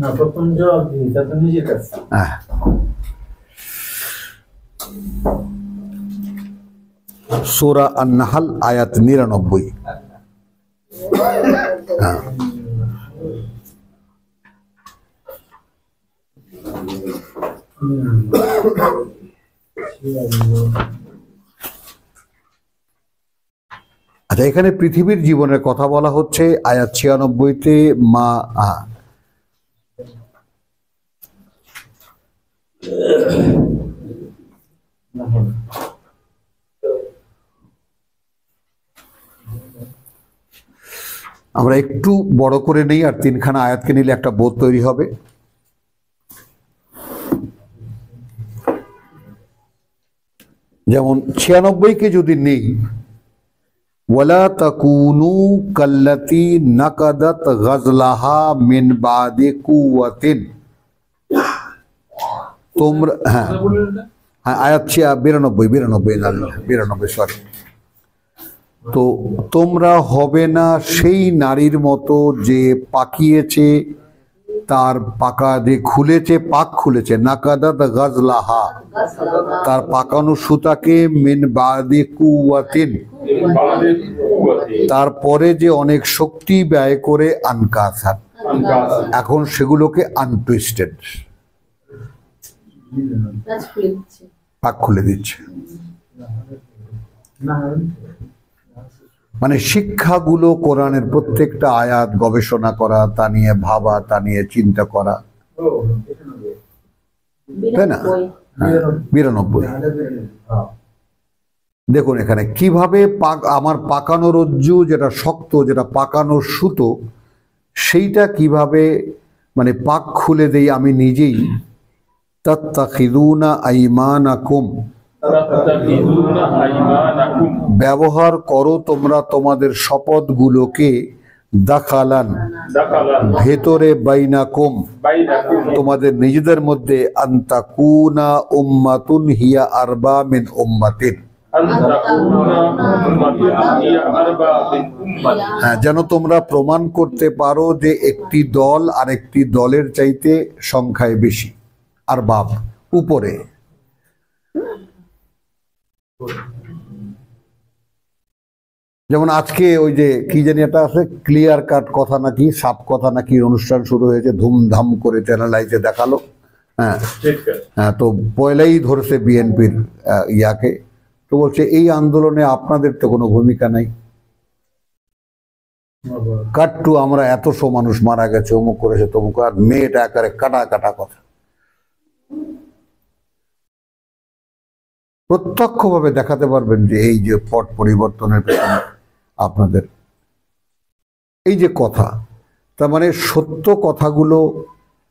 না, প্রথম জবাব দিয়েছে তো নিজের কাছে। সূরা আন-নাহল আয়াত 99। আচ্ছা, এখানে পৃথিবীর জীবনের কথা বলা হচ্ছে আয়াত 96-তে। আমরা একটু বড় করে নেই, আর তিনখানা আয়াতকে নিলে একটা বোধ তৈরি হবে। যেমন 96-কে যদি নেই, ওয়ালা তাকুনু কাল্লাতি নাকাদাত গাজলাহা মিন বাদি কুওয়াতিন। তোমরা আয়াত 92 সরি। তো তোমরা হবে না সেই নারীর মতো যে পাকিয়েছে তার পাকা, যে খুলেছে, পাক খুলেছে, নাকাদাত গাজলাহা, তার পাকানো সুতাকে, মিন বাদি কুওয়াতিন, তারপরে যে অনেক শক্তি ব্যয় করে, আনকাসান, এখন সেগুলোকে আনটুইস্টেড, পাক খুলে দিচ্ছে। মানে শিক্ষাগুলো কোরআনের প্রত্যেকটা আয়াত গবেষণা করা, তা নিয়ে ভাবা, তা নিয়ে চিন্তা করা, তাই না? 92। দেখুন এখানে কিভাবে আমার পাকানো রজ্জু, যেটা শক্ত, যেটা পাকানো সুতো, সেইটা কিভাবে মানে পাক খুলে দেই আমি নিজেই। তাত্তাখিযুনা আইমানাকুম, ব্যবহার করো তোমরা তোমাদের শপথগুলোকে, দাখালান, ভেতরে, বাইনাকুম, তোমাদের নিজেদের মধ্যে, আনতাকুনা উম্মাতুন হিয়া আরবা মিন উম্মাতিন, হ্যাঁ, যেন তোমরা প্রমাণ করতে পারো যে একটি দল আরেকটি দলের চাইতে সংখ্যায় বেশি। আর বাপ উপরে। যেমন আজকে ওই যে কি জানি একটা আছে, ক্লিয়ার কাট কথা নাকি, সাপ কথা নাকি অনুষ্ঠান শুরু হয়েছে, ধুমধাম করে চ্যানেলাইজে দেখালো। হ্যাঁ হ্যাঁ, তো পয়লাই ধরেছে বিএনপির ইয়াকে। তো বলছে এই আন্দোলনে আপনাদের তো কোনো ভূমিকা নাই। কাট্টু আমরা এতশো মানুষ মারা গেছে, অমুক করেছে তমুক, আর মেয়েটা একারে কাটা কাটা কথা। প্রত্যক্ষভাবে দেখাতে পারবেন যে এই যে পট পরিবর্তনের পেছনে আপনাদের এই যে কথা, তার মানে সত্য কথাগুলো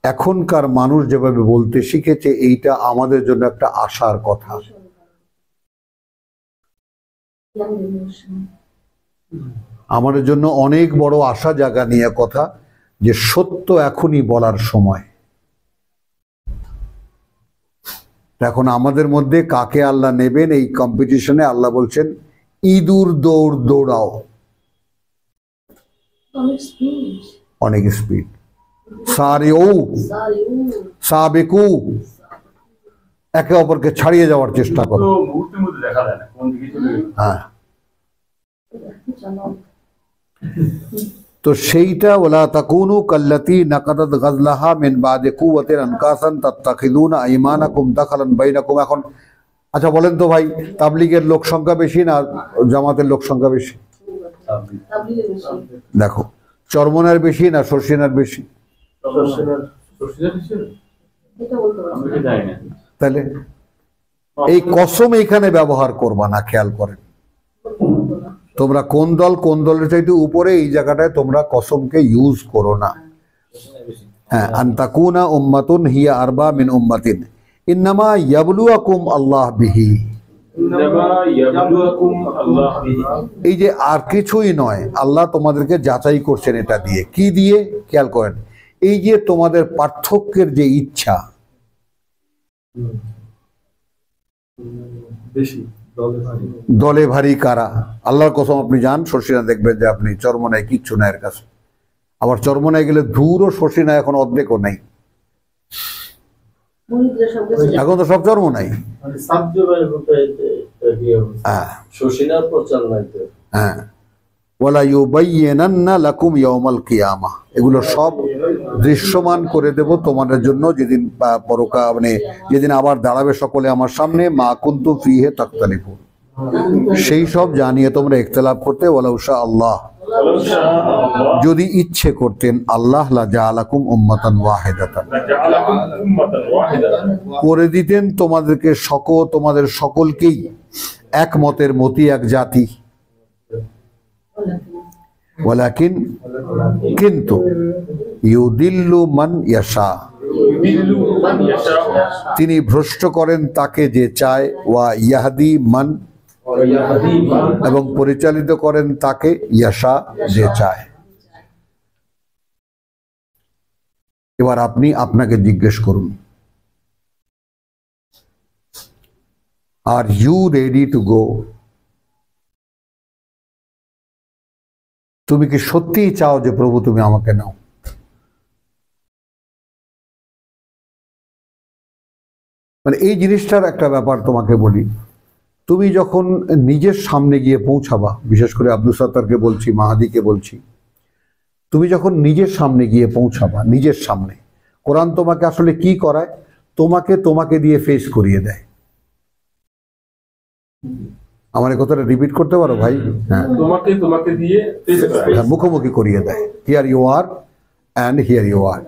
এখনকার মানুষ যেভাবে বলতে শিখেছে, এইটা আমাদের জন্য একটা আশার কথা। আমাদের জন্য অনেক বড় আশা জাগা নিয়ে কথা, যে সত্য এখনই বলার সময়। এখন আমাদের মধ্যে কাকে আল্লাহ নেবেন এই কম্পিটিশনে, আল্লাহ বলছেন ইঁদুর দৌড় দৌড়াও, অনেক স্পিড, সারিউ সাবিকু, একে অপরকে ছাড়িয়ে যাওয়ার চেষ্টা করো। হ্যাঁ, তো সেইটা, ওয়ালা তাকুনু কাল্লাতি নাকাদাত গাজলাহা মিন বাদি কুওয়াতিন আনকাসান তাত্তাখিযুনা আইমানাকুম দাখালান বাইনাকুম। এখন আচ্ছা বলেন তো ভাই, তাবলীগের লোক সংখ্যা বেশি না জামাতের লোক সংখ্যা বেশি? দেখো, চরমনার বেশি না শর্ষিনার বেশি? তাহলে এই কসম এইখানে ব্যবহার করবা না, খেয়াল করেন তোমরা কোন দল কোন দলের চাইতে উপরে, এই জায়গাটায় তোমরা কসমকে ইউজ করো না। হ্যাঁ, আনতাকুনা উম্মাতুন হিয়া আরবা মিন উম্মাতিন ইন্নামা ইয়াবলুয়াকুম আল্লাহ বিহি, এই যে আর কিছুই নয়, আল্লাহ তোমাদেরকে যাচাই করছেন এটা দিয়ে। কি দিয়ে? খেয়াল করেন, এই যে তোমাদের পার্থক্যের যে ইচ্ছা, দলে ভারী কারা। আল্লাহর কসম আপনি যান শর্ষিনা, দেখবেন যে আপনি চরমনায় কিচ্ছু না এর কাছে। আবার চরমনায় গেলে ধূরও শশী না, এখন অর্ধেকও নাই, এখন তো সব চরমনাই। শশীনার প্রচার নাই তো। হ্যাঁ, ওয়ালা ইউবাইয়িনান্না লাকুম ইয়াউমাল কিয়ামাহ, এগুলো সব দৃশ্যমান করে দেব তোমাদের জন্য যেদিন মানে যেদিন আবার দাঁড়াবে সকলে আমার সামনে, মা কুনতুম ফীহি তাখতালিফুন, সেই সব জানিয়ে তোমরা ইখতিলাফ করতে। ওয়ালাউ শা আল্লাহ, যদি ইচ্ছে করতেন আল্লাহ, লা জাআলাকুম উম্মাতান ওয়াহিদাতান, করে দিতেন তোমাদেরকে তোমাদের সকলকেই এক মতের মতি, এক জাতি। ওয়ালাকিন, কিন্তু, ইউদিল্লু মান ইয়াশা, তিনি ভ্রষ্ট করেন তাকে যে চায়, ওয়া ইয়াহদি মান, এবং পরিচালিত করেন তাকে ইয়াশা, যে চায়। এবার আপনি আপনাকে জিজ্ঞেস করুন, are you ready to go? তুমি কি সত্যিই চাও যে প্রভু তুমি আমাকে নাও? মানে এই জিনিসটার একটা ব্যাপার তোমাকে বলি, তুমি যখন নিজের সামনে গিয়ে পৌঁছাবা, বিশেষ করে আব্দুল সাত্তারকে বলছি, মাহাদিকে বলছি, তুমি যখন নিজের সামনে গিয়ে পৌঁছাবা, নিজের সামনে, কোরআন তোমাকে আসলে কি করায়? তোমাকে দিয়ে ফেস করিয়ে দেয়। আমার এই কথাটা রিপিট করতে পারো ভাই? হ্যাঁ, তোমাকে দিয়ে মুখোমুখি করিয়ে দেয়। Here you are and here you are,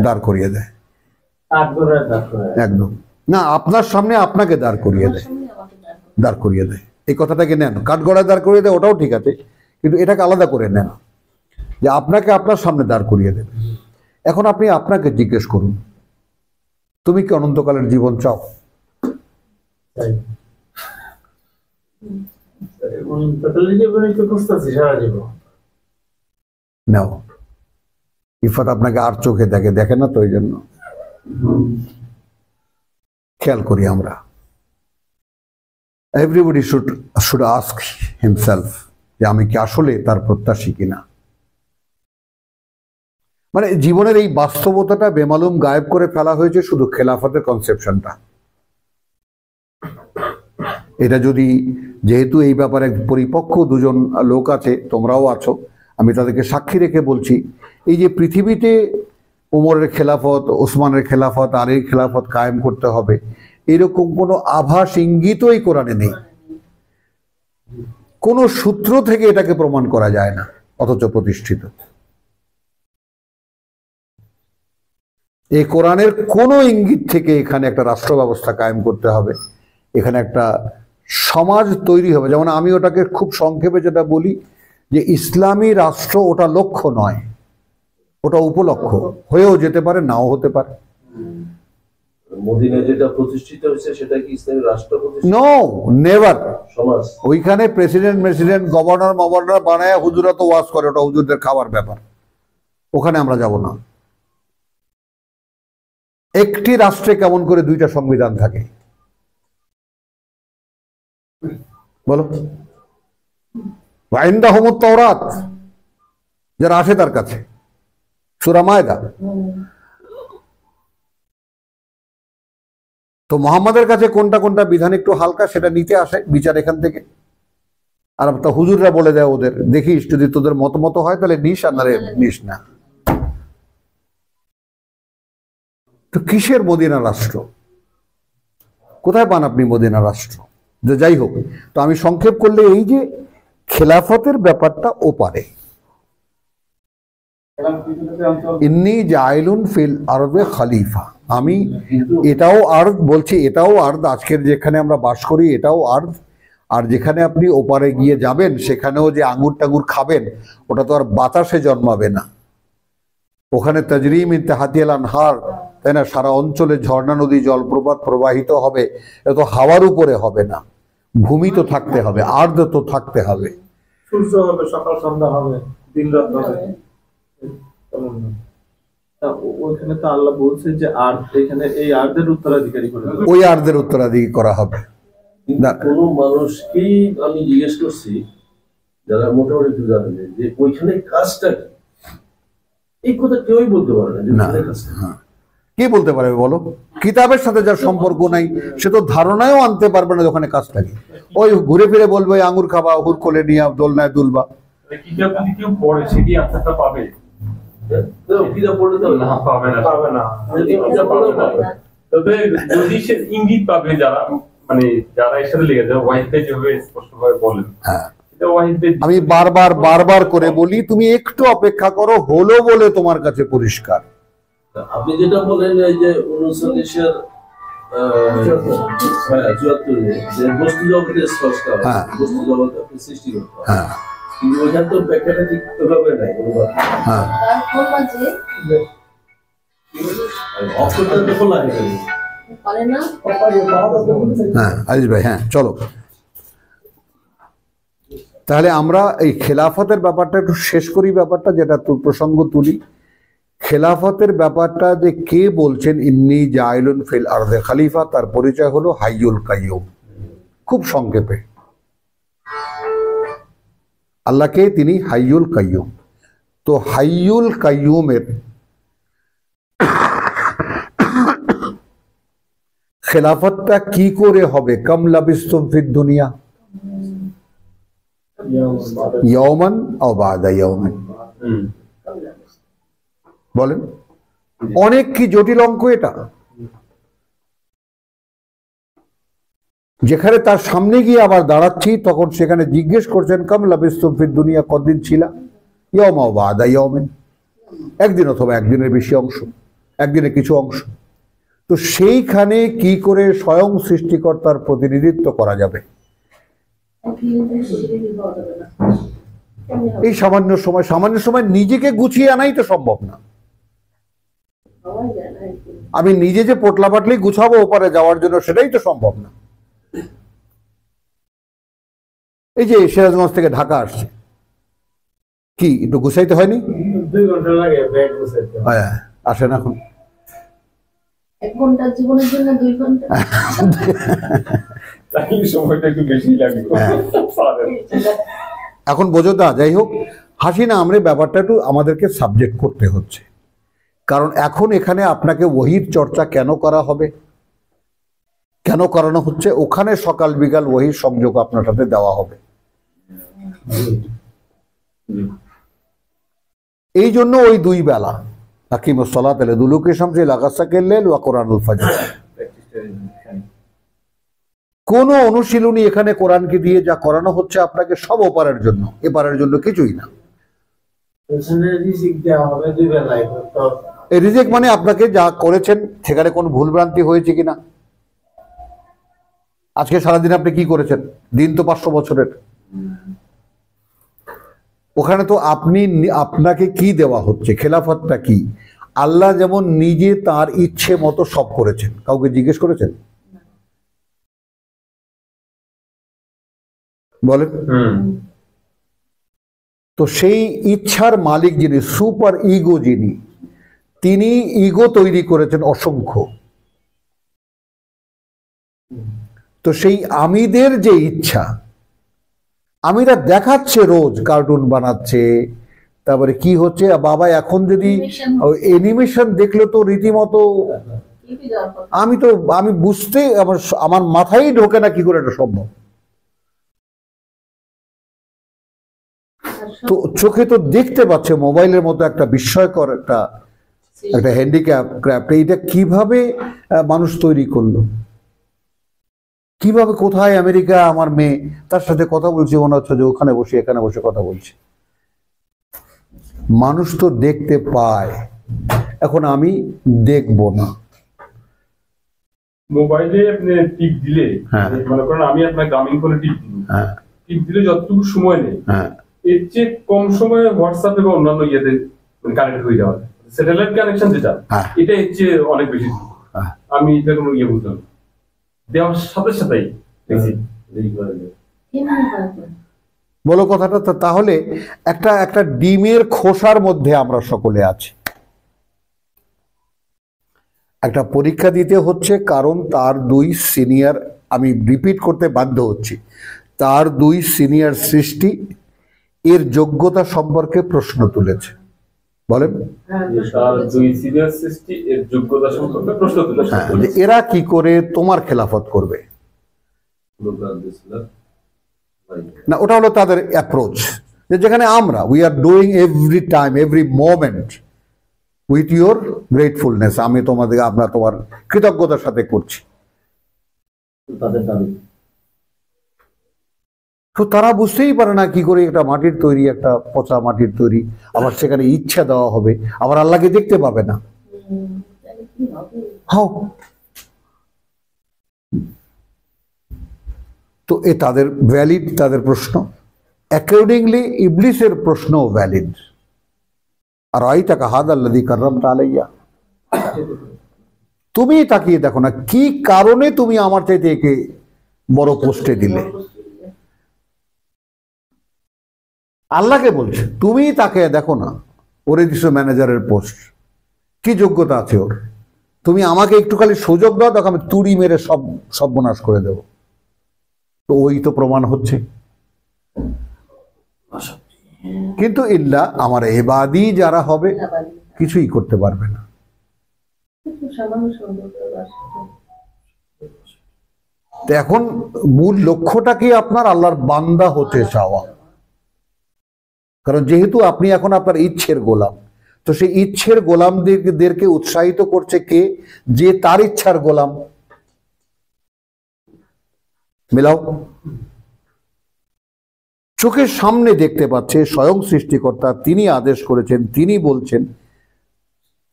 দাঁড় করিয়ে দেয় একদম। না, আপনার সামনে আপনাকে দাঁড় করিয়ে দেয়, দাঁড় করিয়ে দেয়। এই কথাটাকে নেন, কাঠগড়ায় দাঁড় করিয়ে দেয় ওটাও ঠিক আছে, কিন্তু এটাকে আলাদা করে নেন যে আপনাকে আপনার সামনে দাঁড় করিয়ে দেবে। এখন আপনি আপনাকে জিজ্ঞেস করুন, তুমি কি অনন্তকালের জীবন চাও? নাও। ইফাত আপনাকে আর চোখে দেখে না তো, ওই জন্য খেয়াল করি আমরা। এভরিবডি শুড আস্ক হিমসেলফ যে আমি কি আসলে তার প্রত্যাশী কিনা। মানে জীবনের এই বাস্তবতাটা বেমালুম গায়েব করে ফেলা হয়েছে শুধু খেলাফতের কনসেপশনটা। এটা যদি, যেহেতু এই ব্যাপারে পরিপক্ক দুজন লোক আছে, তোমরাও আছো, আমি তাদেরকে সাক্ষী রেখে বলছি, এই যে পৃথিবীতে ওমরের খেলাফত, ওসমানের খেলাফত, আলীর খেলাফত কায়েম করতে হবে, এরকম কোনো আভাস ইঙ্গিতই কোরআনে নেই। কোনো সূত্র থেকে এটাকে প্রমাণ করা যায় না, অথচ প্রতিষ্ঠিত। এই কোরআনের কোনো ইঙ্গিত থেকে এখানে একটা রাষ্ট্র ব্যবস্থা কায়েম করতে হবে, এখানে একটা সমাজ তৈরি হবে। যেমন আমি ওটাকে খুব সংক্ষেপে যেটা বলি যে ইসলামী রাষ্ট্র ওটা লক্ষ্য নয়, ওটা উপলক্ষ, হয়েও যেতে পারে, নাও হতে পারে। মদিনায় যেটা প্রতিষ্ঠিত হয়েছে সেটা কি ইসলামী রাষ্ট্র প্রতিষ্ঠিত? No, never. সমাজ, ওইখানে প্রেসিডেন্ট গভর্নর বানায় হুজুরা তো ওয়াজ করে, ওটা হুজুরদের খাওয়ার ব্যাপার, ওখানে আমরা যাব না। একটি রাষ্ট্রে কেমন করে দুইটা সংবিধান থাকে বলো? ইনদাহুমুত তাওরাত, যারা আসে তার কাছে, সূরা মায়দা। তো মুহাম্মাদের কাছে কোনটা কোনটা বিধান একটু হালকা, সেটা নিতে আসে বিচার এখান থেকে। আর তা হুজুররা বলে দেয় ওদের, দেখিস যদি তোদের মত হয় তাহলে নিস, আর নারে নিস না। তো কিসের মদিনা রাষ্ট্র? কোথায় পান আপনি মদিনা রাষ্ট্র? যে যাই হোক, তো আমি সংক্ষেপ করলে এই যে খেলাফতের ব্যাপারটা ওপারে, ইন্নী জাইলুন ফিল আরবে খলিফা, আমি এটাও আর্দ বলছি, এটাও আর্দ, আজকের যেখানে আমরা বাস করি এটাও আর্দ। আর যেখানে আপনি ওপারে গিয়ে যাবেন সেখানেও যে আঙ্গুর টাঙ্গুর খাবেন, ওটা তো আর বাতাসে জন্মাবে না, ওখানে তাজরিম ইনতাহাতিয়াল আনহার, তাই না? সারা অঞ্চলে ঝর্ণা নদী জলপ্রপাত প্রবাহিত হবে, এত হাওয়ার উপরে হবে না, ভূমি তো থাকতে হবে, আর্দ তো থাকতে হবে, সূর্য হবে, সকাল সন্ধ্যা হবে, দিন রাত হবে। ওইখানে তো আল্লাহ বলছে যে আর্দ, এখানে এই আর্দের উত্তরাধিকারী করে, ওই আর্দের উত্তরাধিকারী করা হবে। কোন মানুষকেই আমি জিজ্ঞেস করছি যারা মোটামুটি একটু জানেন যে ওইখানে কাজটা কি, এই কথা কেউই বলতে পারে না যে না, ওইখানে কাজটা কি। কে বলতে পারবে বলো? কিতাবের সাথে যার সম্পর্ক নাই সে তো ধারণাও আনতে পারবে না ওখানে কাজটা কি। ওই ঘুরে ফিরে বলবে আঙ্গুর খাবা, হুর কোলে নিয়ে দোলনায় দুলবা। কিতাব যদি কেউ পড়ে সে কি আনসারটা পাবে? কিতাব পড়লে তো না, পাবে না। পাবে না, কিতাব পড়লেও পাবে না। তবে যদি সে ইঙ্গিত পাবে, যারা মানে যারা এর সাথে লেগে যায়, ওয়াহিদ ভাই যেভাবে স্পষ্টভাবে বলেন, হ্যাঁ, এটা ওয়াহিদ ভাই আমি বারবার করে বলি, তুমি একটু অপেক্ষা করো, হলো বলে তোমার কাছে পরিষ্কার। আপনি যেটা বলেন এই যে 39-এর 74-এ যে বস্তু জগতের স্রষ্টা, হ্যাঁ। বস্তু জগৎ আপনি সৃষ্টি করতে পারেন। হ্যাঁ, কিন্তু ওইখানে তো ব্যাখ্যাটা ঠিক ওইভাবে নাই, অনুবাদ। হ্যাঁ, অক্ষরটা তো খোলা হয়ে গেল। হ্যাঁ আজিজ ভাই, হ্যাঁ চলো তাহলে আমরা এই খেলাফতের ব্যাপারটা একটু শেষ করি, ব্যাপারটা যেটা প্রসঙ্গ তুলি। খেলাফতের ব্যাপারটা যে কে বলছেন ইন্নী জাইলুন ফিল আরদে খলিফা, তার পরিচয় হলো হাইয়ুল কাইয়ুম। খুব সংক্ষেপে, আল্লাহকে তিনি হাইয়ুল কাইয়ুম। তো হাইয়ুল কাইয়ুমের খেলাফতটা কি করে হবে? কাম লাবিস্তুম ফিদ দুনিয়া ইয়াওমান আও বাদা ইয়াওমিন, বলেন অনেক কি জটিল অঙ্ক এটা, যেখানে তার সামনে গিয়ে আবার দাঁড়াচ্ছি তখন সেখানে জিজ্ঞেস করছেন কাম লাবিস্তুম ফিদ দুনিয়া, কতদিন ছিলা? ইয়াওমা আও বাদা ইয়াওমিন, একদিন অথবা একদিনের বেশি অংশ, একদিনের কিছু অংশ। তো সেইখানে কি করে স্বয়ং সৃষ্টিকর্তার প্রতিনিধিত্ব করা যাবে? এই সামান্য সময় নিজেকে গুছিয়ে আনাই তো সম্ভব না। আমি নিজে যে পোটলা পাটলি গুছাবো ওপারে যাওয়ার জন্য, সেটাই তো সম্ভব না। এই যে সিরাজগঞ্জ থেকে ঢাকা আসছে, কি একটু গুছাইতে হয়নি? 2 ঘন্টা লাগে ব্যাগ গুছাইতে। হ্যাঁ, আসেন এখন। 1 ঘন্টা জীবনের জন্য 2 ঘন্টা, তাই সময়টা একটু বেশি লাগবে। এখন বোঝো তা, যাই হোক, হাসি না আমরা ব্যাপারটা একটু আমাদেরকে সাবজেক্ট করতে হচ্ছে। কারণ এখন এখানে আপনাকে ওহির চর্চা কেন করা হবে, কেন করানো হচ্ছে? ওখানে সকাল বিকাল ওহির সংযোগ আপনার সাথে দেওয়া হবে। এই জন্য ওই 2 বেলা আকিমুস সালাত লিদুলুকি শামসি ইলা গাসাকিল লাইল ওয়া কুরআনুল ফজর। কোন অনুশীলনী এখানে কোরআনকে দিয়ে যা করানো হচ্ছে আপনাকে সব ওপারের জন্য, এপারের জন্য কিছুই না। ওখানে রিজিক দেওয়া হবে 2 বেলায়। তো এই রিজিক মানে আপনাকে যা করেছেন সেখানে কোনো ভুলভ্রান্তি হয়েছে কিনা। আজকে সারাদিন আপনি কি করেছেন? দিন তো 500 বছরের। ওখানে তো আপনাকে কি দেওয়া হচ্ছে, খেলাফতটা কি? আল্লাহ যেমন নিজে তার ইচ্ছে মতো সব করেছেন, কাউকে জিজ্ঞেস করেছেন? বলেন। তো সেই ইচ্ছার মালিক যিনি, সুপার ইগো যিনি, তিনি ইগো তৈরি করেছেন অসংখ্য। তো সেই আমিদের যে ইচ্ছা, আমিরা দেখাচ্ছে রোজ কার্টুন বানাচ্ছে, তারপরে কি হচ্ছে বাবা, এখন যদি অ্যানিমেশন দেখলে তো রীতিমতো আমি বুঝতে আমার মাথায় ঢোকে না কি করে এটা সম্ভব। তো চোখে তো দেখতে পাচ্ছে মোবাইলের মতো একটা বিস্ময়কর একটা হ্যান্ডিক্যাপ, এইটা কিভাবে মানুষ তৈরি করলো, কিভাবে, কোথায় আমেরিকা আমার মেয়ে, তার সাথে কথা বলছে মনে হচ্ছে যে ওখানে বসে এখানে বসে কথা বলছে। মানুষ তো দেখতে পায়, এখন আমি দেখবো না। মোবাইলে আপনি টিপ দিলে, হ্যাঁ, মনে করেন আমি আপনার গ্রামীণ ফোনে টিপ দিব, হ্যাঁ, টিপ দিলে যতটুকু সময় নেই, হ্যাঁ, এর চেয়ে কম সময়ে হোয়াটসঅ্যাপে বা অন্যান্য ইয়েতে কানেক্ট হয়ে যাওয়া, স্যাটেলাইট কানেকশন যেটা, হ্যাঁ, এটা এর চেয়ে অনেক বেশি। হ্যাঁ। আমি এটা কোনো ইয়ে বুঝলাম, দেওয়ার সাথে সাথেই দেখছি। বলো কথাটা। তাহলে একটা ডিমের খোসার মধ্যে আমরা সকলে আছি। একটা পরীক্ষা দিতে হচ্ছে কারণ তার 2 সিনিয়র, আমি রিপিট করতে বাধ্য হচ্ছি, তার 2 সিনিয়র সৃষ্টি এর যোগ্যতা সম্পর্কে প্রশ্ন তুলেছে। বলেন, যে তার দুই সিনিয়র সৃষ্টি এর যোগ্যতা সম্পর্কে প্রশ্ন তুলেছে। হ্যাঁ, যে এরা কি করে তোমার খেলাফত করবে? না, ওটা হলো তাদের অ্যাপ্রোচ, যে যেখানে আমরা we are doing every time every moment with your gratefulness, আমি তোমাদের তোমার কৃতজ্ঞতার সাথে করছি। তাদের দাবি তো তারা বুঝতেই পারে না কি করে একটা মাটির তৈরি, একটা পচা মাটির তৈরি, আবার সেখানে ইচ্ছা দেওয়া হবে, আবার আল্লাহকে দেখতে পাবে না। তাহলে কি হবে? হাও তো এ তাদের ভ্যালিড, তাদের প্রশ্ন। অ্যাকর্ডিংলি ইবলিসের প্রশ্ন ভ্যালিড। আর আইতাকা হাদাল্লাযী কাররামতা আলাইয়া, তুমি তাকিয়ে দেখো না কি কারণে তুমি আমার চাইতে একে বড় পোস্টে দিলে। আল্লাহকে বলছে, তুমি তাকে দেখো না, ওরে দিছো ম্যানেজারের পোস্ট, কি যোগ্যতা আছে ওর? তুমি আমাকে একটু খালি সুযোগ দাও, দেখো আমি তুড়ি মেরে সব সর্বনাশ করে দেব। তো ওই তো প্রমাণ হচ্ছে। কিন্তু ইল্লা আমার এবাদি যারা হবে কিছুই করতে পারবে না। একটু সামান্য সৌন্দর্য আসছে। তো এখন মূল লক্ষ্যটা কি আপনার? আল্লাহর বান্দা হতে চাওয়া। কারণ যেহেতু আপনি এখন আপনার ইচ্ছের গোলাম, তো সেই ইচ্ছের গোলামদেরকে উৎসাহিত করছে কে? যে তার ইচ্ছার গোলাম। মিলাও। চোখের সামনে দেখতে পাচ্ছে স্বয়ং সৃষ্টিকর্তা, তিনি আদেশ করেছেন, তিনি বলছেন।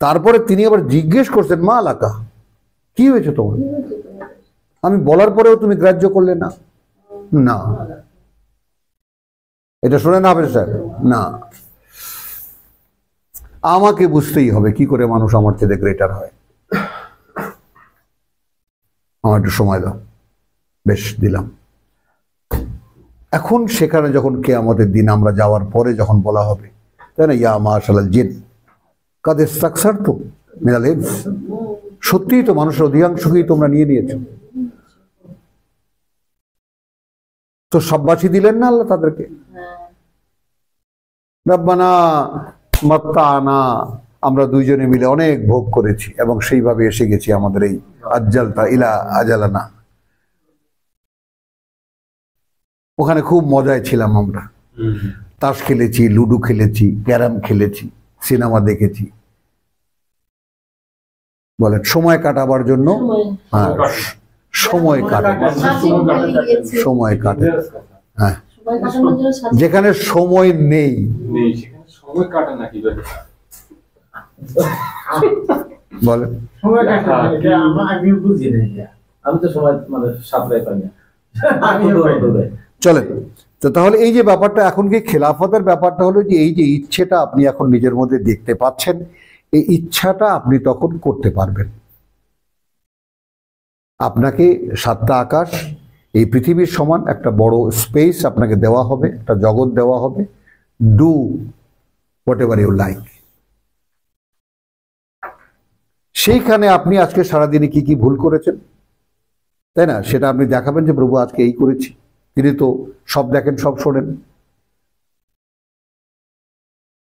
তারপরে তিনি আবার জিজ্ঞেস করছেন, মা আলাকা, কি হয়েছে তোমার? আমি বলার পরেও তুমি গ্রাহ্য করলে না। না, এটা শুনে না হাফেজ সাহেব, না, আমাকে বুঝতেই হবে কি করে মানুষ আমার চেয়ে গ্রেটার হয়। আমার একটু সময় দাও। বেশ, দিলাম। এখন সেখানে যখন কিয়ামতের দিন আমরা যাওয়ার পরে যখন বলা হবে, তাই না, ইয়া মাশাআল্লাহ জিন কাদ ইসতাকসারতু মিনাল ইনস, সত্যিই তো মানুষের অধিকাংশকেই তোমরা নিয়ে নিয়েছো। তো সাব্বাসী দিলেন না আল্লাহ তাদেরকে? রব্বানা মাত্তানা, আমরা দুইজনে মিলে অনেক ভোগ করেছি এবং সেইভাবে এসে গেছি আমাদের এই আজ্জালতা ইলা আজালানা। ওখানে খুব মজায় ছিলাম আমরা, তাস খেলেছি, লুডো খেলেছি, ক্যারাম খেলেছি, সিনেমা দেখেছি। বলেন, সময় কাটাবার জন্য। হ্যাঁ, সময় কাটে, সময় কাটে। হ্যাঁ, সময় কাটানোর জন্য সাথে যেখানে সময় নেই, নেই সেখানে সময় কাটে না কিভাবে? বলেন। সময় কাটে না, এটা আমি বুঝি না এটা। আমি তো সময় মানে সাপ্লাই পাই না। চলেন তো, তাহলে এই যে ব্যাপারটা এখন কি খেলাফতের ব্যাপারটা হলো যে এই যে ইচ্ছেটা আপনি এখন নিজের মধ্যে দেখতে পাচ্ছেন, এই ইচ্ছাটা আপনি তখন করতে পারবেন। আপনাকে 7টা আকাশ, এই পৃথিবীর সমান একটা বড় স্পেস আপনাকে দেওয়া হবে, একটা জগৎ দেওয়া হবে। Do whatever you like. সেইখানে আপনি আজকে সারাদিনে কি কি ভুল করেছেন, তাই না, সেটা আপনি দেখাবেন যে প্রভু আজকে এই করেছি। তিনি তো সব দেখেন, সব শোনেন।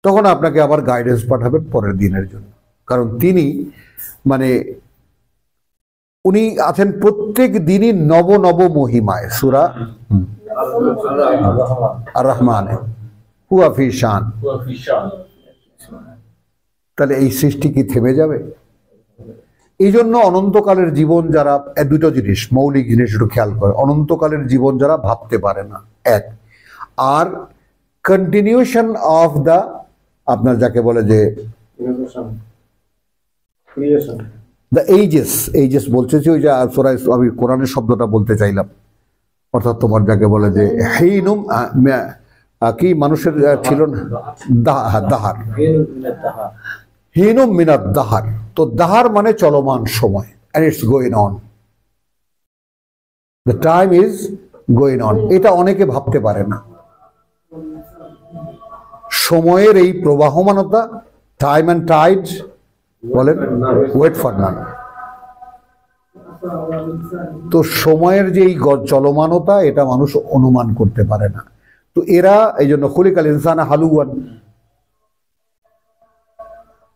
তখন আপনাকে আবার গাইডেন্স পাঠাবেন পরের দিনের জন্য, কারণ তিনি মানে উনি আছেন প্রত্যেক দিনই নব নব মহিমায়। সূরা আর রহমানে হুয়া ফি শান। তাহলে এই সৃষ্টি কি থেমে যাবে? এই জন্য অনন্তকালের জীবন যারা, দুটো জিনিস, মৌলিক জিনিস একটু খেয়াল করে। অনন্তকালের জীবন যারা ভাবতে পারে না, এক। আর কন্টিনিউশন অফ দ্য, আপনার যাকে বলে যে দ্য এইজেস, এইজেস বলছে যে ওই যে সূরায়, আমি কোরআনের শব্দটা বলতে চাইলাম, অর্থাৎ তোমার যাকে বলে যে হেইনুম, কি মানুষের ছিল না, দাহার, হিনুম মিনাত দাহার। তো দাহার মানে চলমান সময়, and it's going on, the time is going on। এটা অনেকে ভাবতে পারে না। সময়ের এই প্রবাহমানতা, টাইম অ্যান্ড টাইড, বলেন ওয়েট ফর নান। তো সময়ের যে এই চলমানতা, এটা মানুষ অনুমান করতে পারে না। তো এরা এই জন্য খুলিকাল ইনসান হালুয়ান,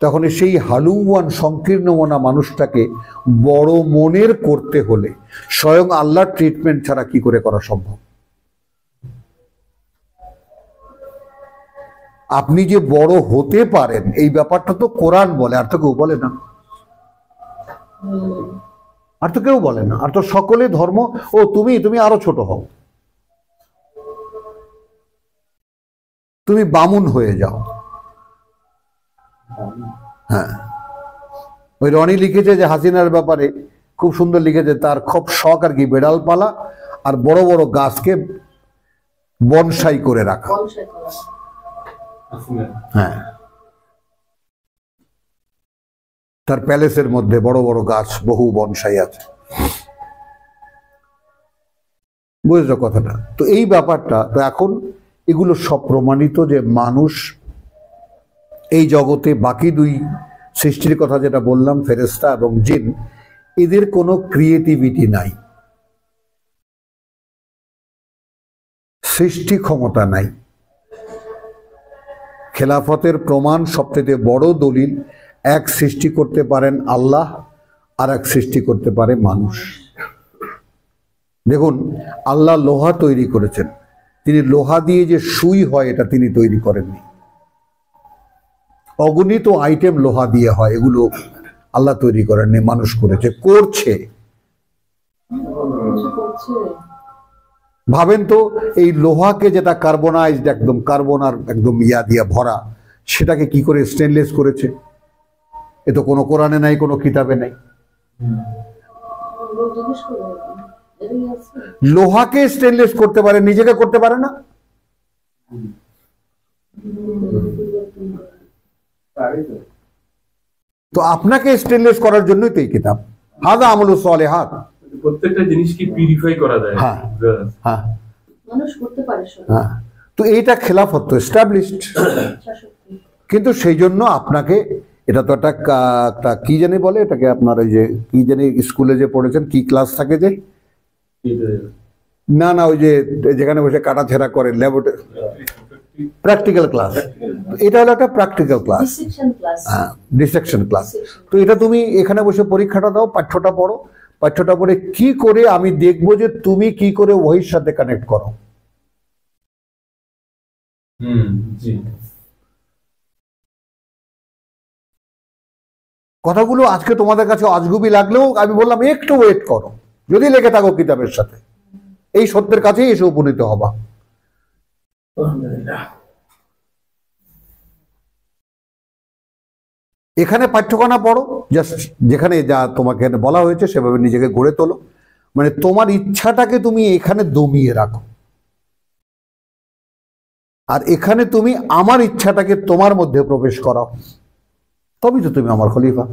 তখন সেই হালুয়ান সংকীর্ণ মনা মানুষটাকে বড় মনের করতে হলে স্বয়ং আল্লাহর ট্রিটমেন্ট ছাড়া কি করে করা সম্ভব? আপনি যে বড় হতে পারেন এই ব্যাপারটা তো কোরআন বলে, আর তো কেউ বলে না, আর তো কেউ বলে না। আর তো সকলে ধর্ম, ও তুমি তুমি আরো ছোট হও, তুমি বামুন হয়ে যাও। হ্যাঁ, ওই রনি লিখেছে যে হাসিনার ব্যাপারে খুব সুন্দর লিখেছে, তার খুব শখ আর কি বেড়াল পালা আর বড় বড় গাছকে বনসাই করে রাখা। হ্যাঁ, তার প্যালেসের মধ্যে বড় বড় গাছ, বহু বনসাই আছে। বুঝছো কথাটা? তো এই ব্যাপারটা তো এখন এগুলো সব প্রমাণিত যে মানুষ এই জগতে বাকি দুই সৃষ্টির কথা যেটা বললাম, ফেরেশতা এবং জিন, এদের কোনো ক্রিয়েটিভিটি নাই, সৃষ্টি ক্ষমতা নাই। খেলাফতের প্রমাণ সবচেয়ে বড় দলিল, এক সৃষ্টি করতে পারেন আল্লাহ, আর এক সৃষ্টি করতে পারে মানুষ। দেখুন, আল্লাহ লোহা তৈরি করেছেন, তিনি লোহা দিয়ে যে সুই হয় এটা তিনি তৈরি করেননি। অগণিত আইটেম লোহা দিয়ে হয়, এগুলো আল্লাহ তৈরি করেননি, মানুষ করেছে, করছে। ভাবেন তো, এই লোহাকে যেটা কার্বনাইজড, একদম কার্বন আর একদম ইয়া দিয়া ভরা, সেটাকে কি করে স্টেনলেস করেছে? এ তো কোনো কোরআনে নাই, কোনো কিতাবে নাই। লোহাকে স্টেনলেস করতে পারে, নিজেকে করতে পারে না। তো আপনাকে স্টেনলেস করার জন্যই তো এই কিতাব, হাদা আমলুস সালেহাত। প্রত্যেকটা জিনিসকে পিউরিফাই করা যায়। হ্যাঁ হ্যাঁ মানুষ করতে পারে সব। হ্যাঁ, তো এইটা খেলাফত তো এস্টাবলিশড, কিন্তু সেই জন্য আপনাকে এটা তো একটা কি জানি বলে এটাকে, আপনার ওই যে কি জানি স্কুলে যে পড়েছেন, কি ক্লাস থাকে যে, না না ওই যে যেখানে বসে কাটাছেড়া করেন, ল্যাবরেটরি প্র্যাকটিক্যাল ক্লাস, এটা হলো একটা প্র্যাকটিক্যাল ক্লাস, হ্যাঁ, ডিসেকশন ক্লাস। তো এটা তুমি এখানে বসে পরীক্ষাটা দাও, পাঠ্যটা পড়ো, পাঠ্যটা পড়ে কি করে আমি দেখবো যে তুমি কি করে ওহির সাথে কানেক্ট করো। জি, কথাগুলো আজকে তোমাদের কাছে আজগুবি লাগলেও আমি বললাম একটু ওয়েট করো, যদি লেগে থাকো কিতাবের সাথে, এই সত্যের কাছেই এসে উপনীত হবা। এখানে পাঠ্যখানা পড়ো, জাস্ট যেখানে যা তোমাকে বলা হয়েছে সেভাবে নিজেকে গড়ে তোলো, মানে তোমার ইচ্ছাটাকে তুমি এখানে দমিয়ে রাখো, আর এখানে তুমি আমার ইচ্ছাটাকে তোমার মধ্যে প্রবেশ করাও, তবেই তো তুমি আমার খলিফা।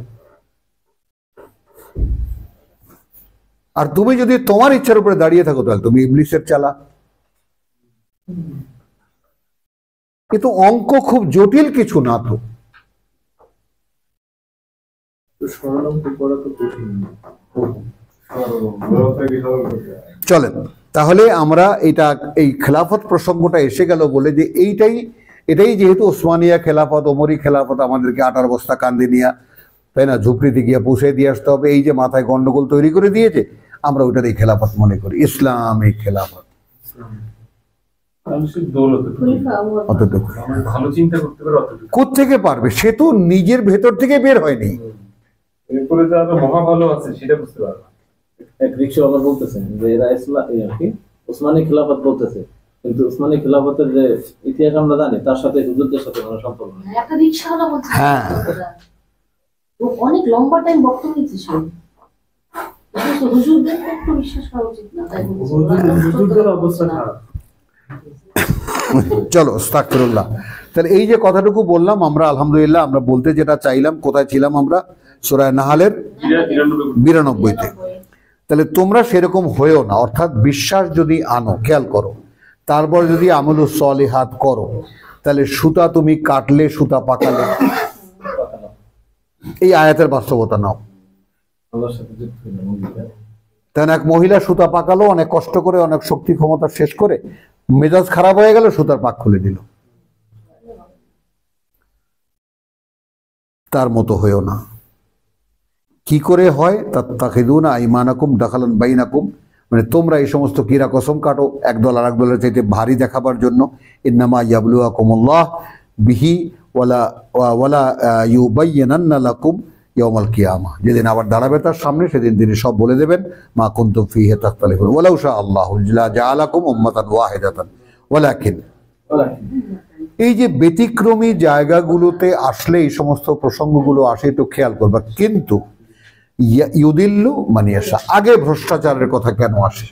আর তুমি যদি তোমার ইচ্ছার উপরে দাঁড়িয়ে থাকো তাহলে তুমি ইবলিসের চালা। কিন্তু অঙ্ক খুব জটিল কিছু না তো। চলেন তাহলে আমরা এটা, এই খেলাফত প্রসঙ্গটা এসে গেল বলে যে এটাই যেহেতু ওসমানিয়া খেলাফত, ওমরি খেলাফত, আমাদেরকে 18 বস্তা কান্দি নিয়া, তাই না, ঝুপড়িতে গিয়ে পুষে দিয়ে আসতে হবে, এই যে মাথায় গন্ডগোল তৈরি করে দিয়েছে, আমরা ওইটার এই খেলাফত মনে করি, ইসলামিক খেলাফত। ভালো চিন্তা করতে পারে, কোত্থেকে পারবে? সে তো নিজের ভেতর থেকে বের হয়নি। এরপরে যারা মহা ভালো আছে সেটা বুঝতে পারবে। এক রিকশাওয়ালা বলতেছেন যে এরা ওসমানী খেলাফত বলতেছে, কিন্তু ওসমানী খেলাফতের যে ইতিহাস আমরা জানি তার সাথে হুজুরদের সাথে কোনো সম্পর্ক নেই। একটা রিকশাওয়ালা বলছে, হ্যাঁ, ও অনেক লম্বা টাইম বক্তব্য দিচ্ছে সব। হুজুরদের একটু বিশ্বাস করা উচিত না, তাই হুজুরদের অবস্থা খারাপ। চলো আস্তাগফিরুল্লাহ। তাহলে এই যে কথাটুকু বললাম আমরা, আলহামদুলিল্লাহ, আমরা বলতে যেটা চাইলাম, কোথায় ছিলাম আমরা? সূরা নাহালের 92-তে। তাহলে তোমরা সেরকম হয়েও না, অর্থাৎ বিশ্বাস যদি আনো, খেয়াল করো, তারপর যদি আমলুস সালিহাত করো, তাহলে সুতা তুমি কাটলে, সুতা পাকালে, এই আয়াতের বাস্তবতা নাও। তাই এক মহিলা সুতা পাকালো অনেক কষ্ট করে, অনেক শক্তি ক্ষমতা শেষ করে, মেজাজ খারাপ হয়ে গেল, সুতার পাক খুলে দিল। তার মতো হয়েও না। কি করে হয়? তাত্তাখিদুনা আইমানাকুম দাখালান বাইনাকুম, মানে তোমরা এই সমস্ত কিরা কসম কাটো এক দল আর এক দলের চাইতে ভারী দেখাবার জন্য। ইন্নামা ইয়াবলুয়াকুমুল্লাহ বিহি ওয়ালা ইউবাইয়িনান্না লাকুম ইয়াউমাল কিয়ামাহ, যেদিন আবার দাঁড়াবে তার সামনে সেদিন তিনি সব বলে দেবেন। মা কুনতুম ফীহি তাখতালিফুন ওয়ালাউ শাআল্লাহু লাজাআলাকুম উম্মাতান ওয়াহিদাতান ওয়ালাকিন। এই যে ব্যতিক্রমী জায়গাগুলোতে আসলে এই সমস্ত প্রসঙ্গগুলো আসে, একটু খেয়াল করবা। কিন্তু ইউদিল্লু মানে আসা, আগে ভ্রষ্টাচারের কথা কেন আসে?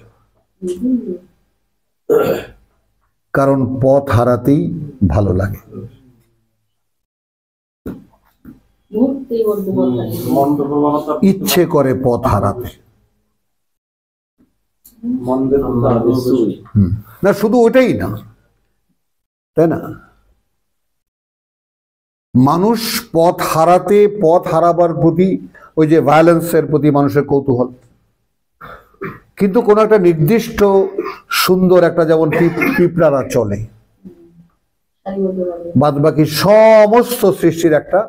কারণ পথ হারাতেই ভালো লাগে। ইচ্ছে করে পথ হারাতে। না শুধু ওটাই না, তাই না? মানুষ পথ হারাতে, পথ হারাবার প্রতি, ওই যে ভায়োলেন্সের প্রতি মানুষের কৌতূহল। কিন্তু কোন একটা নির্দিষ্ট সুন্দর একটা, যেমন পিঁপড়ারা চলে, বাদ বাকি সমস্ত সৃষ্টির একটা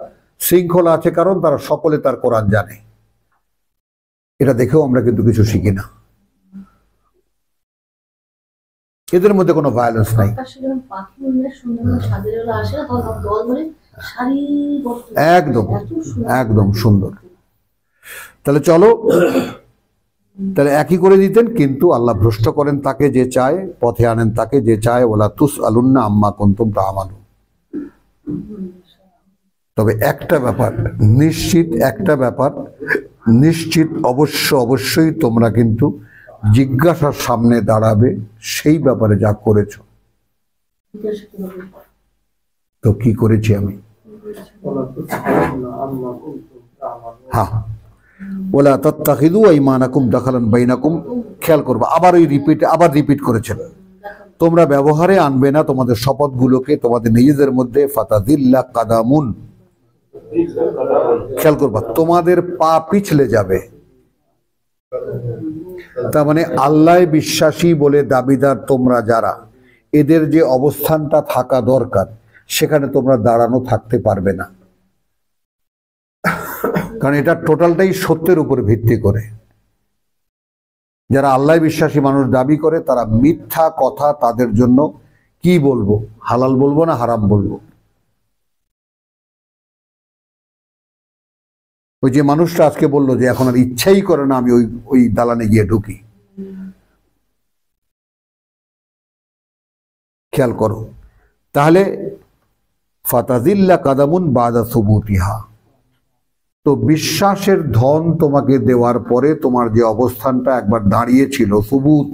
শৃঙ্খলা আছে, কারণ তারা সকলে তার কোরআন জানে। এটা দেখেও আমরা কিন্তু কিছু শিখি না। এদের মধ্যে কোনো ভায়োলেন্স নাই। একদম একদম সুন্দর। তাহলে চলো, তাহলে একই করে দিতেন, কিন্তু আল্লাহ ভ্রষ্ট করেন তাকে যে চায়, পথে আনেন তাকে যে চায়। ওয়ালা তুসআলুন্না আম্মা কুনতুম তা'মালুন। তবে একটা ব্যাপার নিশ্চিত, একটা ব্যাপার নিশ্চিত, অবশ্যই তোমরা কিন্তু জিজ্ঞাসার সামনে দাঁড়াবে সেই ব্যাপারে যা করেছো। তো কি করেছি আমি? হ্যাঁ, ওয়ালা তাত্তাখিযু আইমানাকুম দাখালান বাইনাকুম। খেয়াল করবা, আবার রিপিট করেছেন, তোমরা ব্যবহারে আনবে না তোমাদের শপথগুলোকে তোমাদের নিজেদের মধ্যে। ফাতাযিল্লা কাদামুন, খেয়াল করবা, তোমাদের পা পিছলে যাবে। তার মানে আল্লাহ বিশ্বাসী বলে দাবিদার তোমরা যারা, এদের যে অবস্থানটা থাকা দরকার সেখানে তোমরা দাঁড়ানো থাকতে পারবে না। কারণ এটা টোটালটাই সত্যের উপর ভিত্তি করে। যারা আল্লাহ বিশ্বাসী মানুষ দাবি করে, তারা মিথ্যা কথা, তাদের জন্য কি বলবো, হালাল বলবো না হারাম বলবো? ওই যে মানুষটা আজকে বললো যে এখন আর ইচ্ছাই করে না আমি ওই দালানে গিয়ে ঢুকি। খেয়াল করো, তাহলে ফাতাযিল্লা কাদামুন বাদা সুবুতিহা। তো বিশ্বাসের ধন তোমাকে দেওয়ার পরে তোমার যে অবস্থানটা একবার দাঁড়িয়েছিল, সুবুত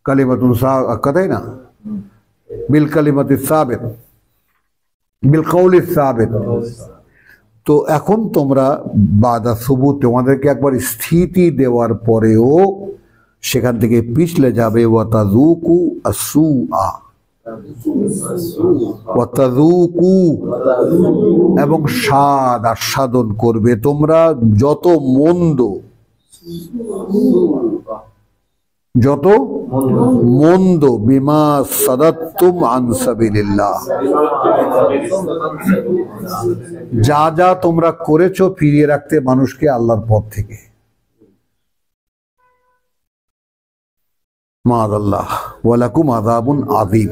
কালিমাতুন কথাই না, বিল কালিমাতি সাবিত, বিল কওলি সাবিত। তো এখন তোমরা বাদা সুবুত, তোমাদেরকে একবার স্থিতি দেওয়ার পরেও সেখান থেকে পিছলে যাবে। ওয়াতাযুকু আসুআ, ওয়াতাযুকু, এবং স্বাদ আস্বাদন করবে তোমরা যত মন্দ, বিমা সাদাতুম আন সাবিলিল্লাহ, যা যা তোমরা করেছো ফিরিয়ে রাখতে মানুষকে আল্লাহর পথ থেকে। মাআযাল্লাহ, ওয়ালাকুম আযাবুন আযীম,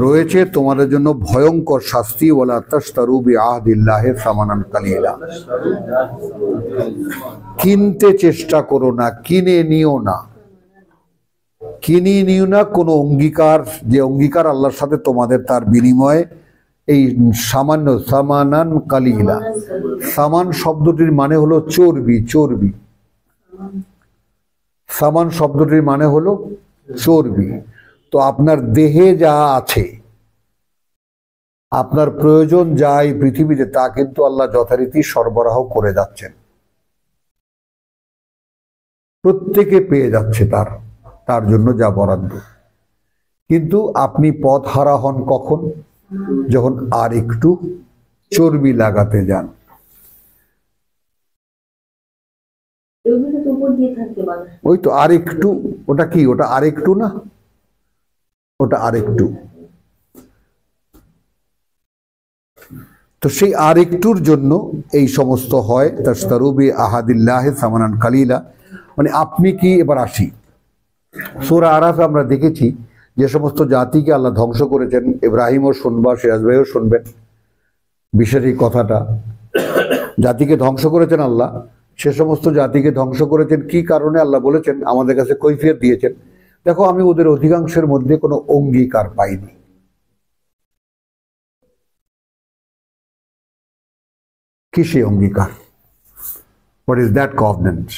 রয়েছে তোমাদের জন্য ভয়ঙ্কর শাস্তি। ওয়ালা তাশতারু বিআহদিল্লাহি সামানান কালিলা, কিনতে চেষ্টা করো না, কিনে নিও না কোনো অঙ্গীকার, যে অঙ্গীকার আল্লাহর সাথে তোমাদের, তার বিনিময়ে এই সামান্য, সামানান কালিলা। সামান শব্দটির মানে হলো চর্বি। সামান শব্দটির মানে হলো চর্বি। তো আপনার দেহে যা আছে, আপনার প্রয়োজন যা এই পৃথিবীতে, তা কিন্তু আল্লাহ যথারীতি সরবরাহ করে যাচ্ছেন। প্রত্যেকে পেয়ে যাচ্ছে তার জন্য যা বরাদ্দ। কিন্তু আপনি পথ হারা হন কখন? যখন আর একটু চর্বি লাগাতে যান। উপর দিয়ে থাকে মানুষ। ওই তো আর একটু, ওটা কি, ওটা আর একটু না, ওটা আর একটু। তো সেই আর একটুর জন্য এই সমস্ত হয়। তাশতারু বি আহাদিল্লাহি সামানান কালিলা, মানে আপনি কি, এবার আসি সূরা আরাফে আমরা দেখেছি যে সমস্ত জাতিকে আল্লাহ ধ্বংস করেছেন। ইব্রাহিমও শুনবা, সিরাজ ভাইও শুনবেন বিশেষ এই কথাটা। জাতিকে ধ্বংস করেছেন আল্লাহ, সে সমস্ত জাতিকে ধ্বংস করেছেন কি কারণে আল্লাহ বলেছেন, আমাদের কাছে কৈফিয়ত দিয়েছেন। দেখো, আমি ওদের অধিকাংশের মধ্যে কোনো অঙ্গীকার পাইনি। কি সেই অঙ্গীকার? What is that covenant?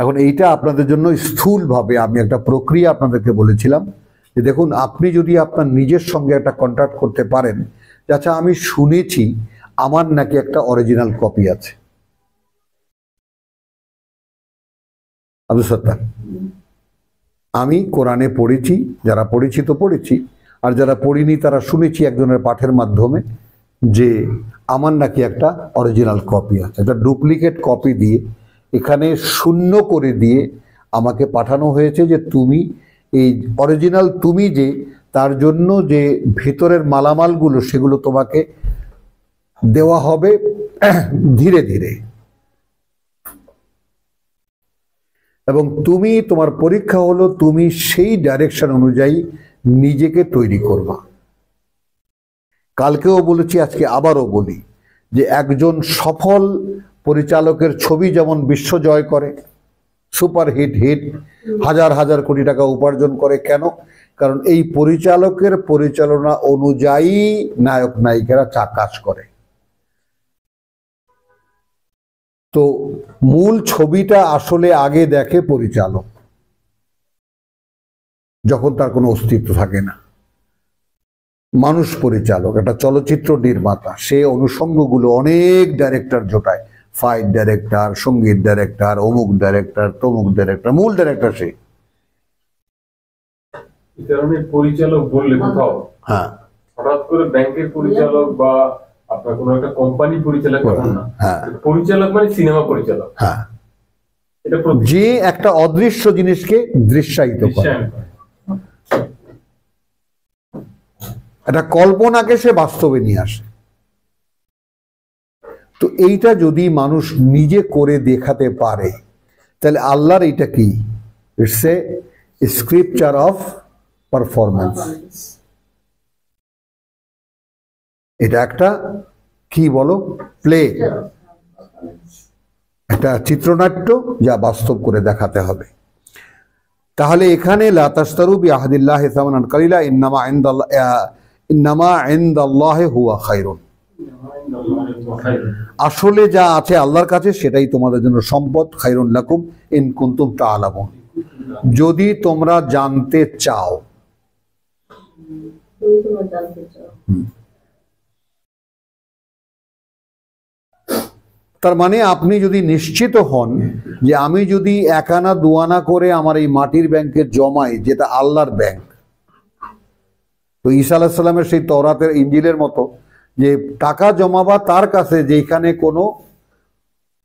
এখন এইটা আপনাদের জন্য স্থূলভাবে আমি একটা প্রক্রিয়া আপনাদেরকে বলেছিলাম যে দেখুন, আপনি যদি আপনার নিজের সঙ্গে একটা কন্ট্যাক্ট করতে পারেন, আচ্ছা আমি শুনেছি আমার নাকি একটা অরিজিনাল কপি আছে। আব্দুল সত্তার, আমি কোরআনে পড়েছি, যারা পড়েছি তো পড়েছি, আর যারা পড়িনি তারা শুনেছি একজনের পাঠের মাধ্যমে যে আমার নাকি একটা অরিজিনাল কপি আছে। একটা ডুপ্লিকেট কপি দিয়ে এখানে শূন্য করে দিয়ে আমাকে পাঠানো হয়েছে যে তুমি এই অরিজিনাল তুমি যে, তার জন্য যে ভেতরের মালামালগুলো সেগুলো তোমাকে দেওয়া হবে ধীরে ধীরে, এবং তুমি, তোমার পরীক্ষা হলো তুমি সেই ডাইরেকশন অনুযায়ী নিজেকে তৈরি করবা। কালকেও বলেছি, আজকে আবারও বলি যে একজন সফল পরিচালকের ছবি যেমন বিশ্ব জয় করে, সুপার হিট হাজার হাজার কোটি টাকা উপার্জন করে, কেন? কারণ এই পরিচালকের পরিচালনা অনুযায়ী নায়ক নায়িকারা কাজ করে। তো মূল ছবিটা আসলে আগে দেখে পরিচালক, যখন তার কোনো অস্তিত্ব থাকে না। মানুষ পরিচালক, একটা চলচ্চিত্র নির্মাতা, সে অনুষঙ্গগুলো অনেক ডাইরেক্টর জোটায়, ফাইট ডাইরেক্টর, সঙ্গীত ডাইরেক্টর, অমুক ডাইরেক্টর, তমুক ডাইরেক্টর, মূল ডাইরেক্টর সে। এই কারণে পরিচালক বললে কোথাও হ্যাঁ, হঠাৎ করে ব্যাংকের পরিচালক বা আপনার কোনো একটা কোম্পানি পরিচালক এমন না। হ্যাঁ, পরিচালক মানে সিনেমা পরিচালক। হ্যাঁ, এটা যে একটা অদৃশ্য জিনিসকে দৃশ্যায়িত করে, একটা কল্পনাকে সে বাস্তবে নিয়ে আসে। তো এইটা যদি মানুষ নিজে করে দেখাতে পারে, তাহলে আল্লাহর এইটা কি? It's a scripture of performance. এটা একটা কি বলো, প্লে, একটা চিত্রনাট্য যা বাস্তব করে দেখাতে হবে। তাহলে এখানে লা তাশতারু বিআহদিল্লাহি সামানান কালিলা ইন্নামা ইনদাল্লাহি হুয়া খায়রুন। আসলে যা আছে আল্লাহর কাছে সেটাই তোমাদের জন্য সম্পদ। খায়রুন লাকুম ইন কুনতুম তা'লামুন, যদি তোমরা জানতে চাও। তার মানে আপনি যদি নিশ্চিত হন যে আমি যদি এক আনা দু আনা করে আমার এই মাটির ব্যাংকে জমাই, যেটা আল্লাহর ব্যাংক, তো ঈসা আলাইহিস সালামের সেই তওরাতের ইনজিলের মতো যে টাকা জমাবা তার কাছে যেখানে কোনো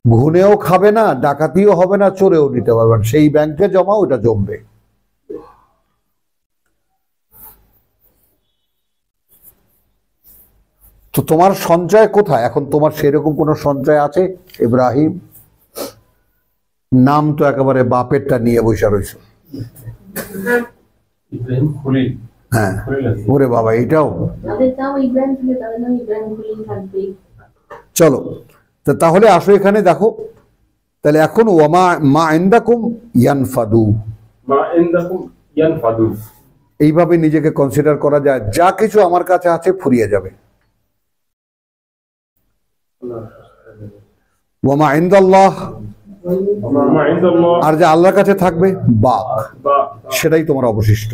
ঘুনেও খাবে না, ডাকাতিও হবে না, চোরেও নিতে পারবেন, সেই ব্যাংকে জমা, ওটা জমবে। তো তোমার সঞ্চয় কোথায় এখন? তোমার সেরকম কোনো সঞ্চয় আছে? ইব্রাহিম নাম তো একেবারে বাপেরটা নিয়ে বসে রয়েছে। ইব্রাহিম খলিল। হ্যাঁ, ওরে বাবা, এটাও। চলো তাহলে আসো এখানে দেখো, তাহলে এখন ওয়ামা মা ইনদাকুম ইয়ানফাদু, এইভাবে নিজেকে কনসিডার করা যায়, যা কিছু আমার কাছে আছে ফুরিয়ে যাবে। ওয়ামা ইনদাল্লাহ, আর যা আল্লাহর কাছে থাকবে বাক, সেটাই তোমার অবশিষ্ট।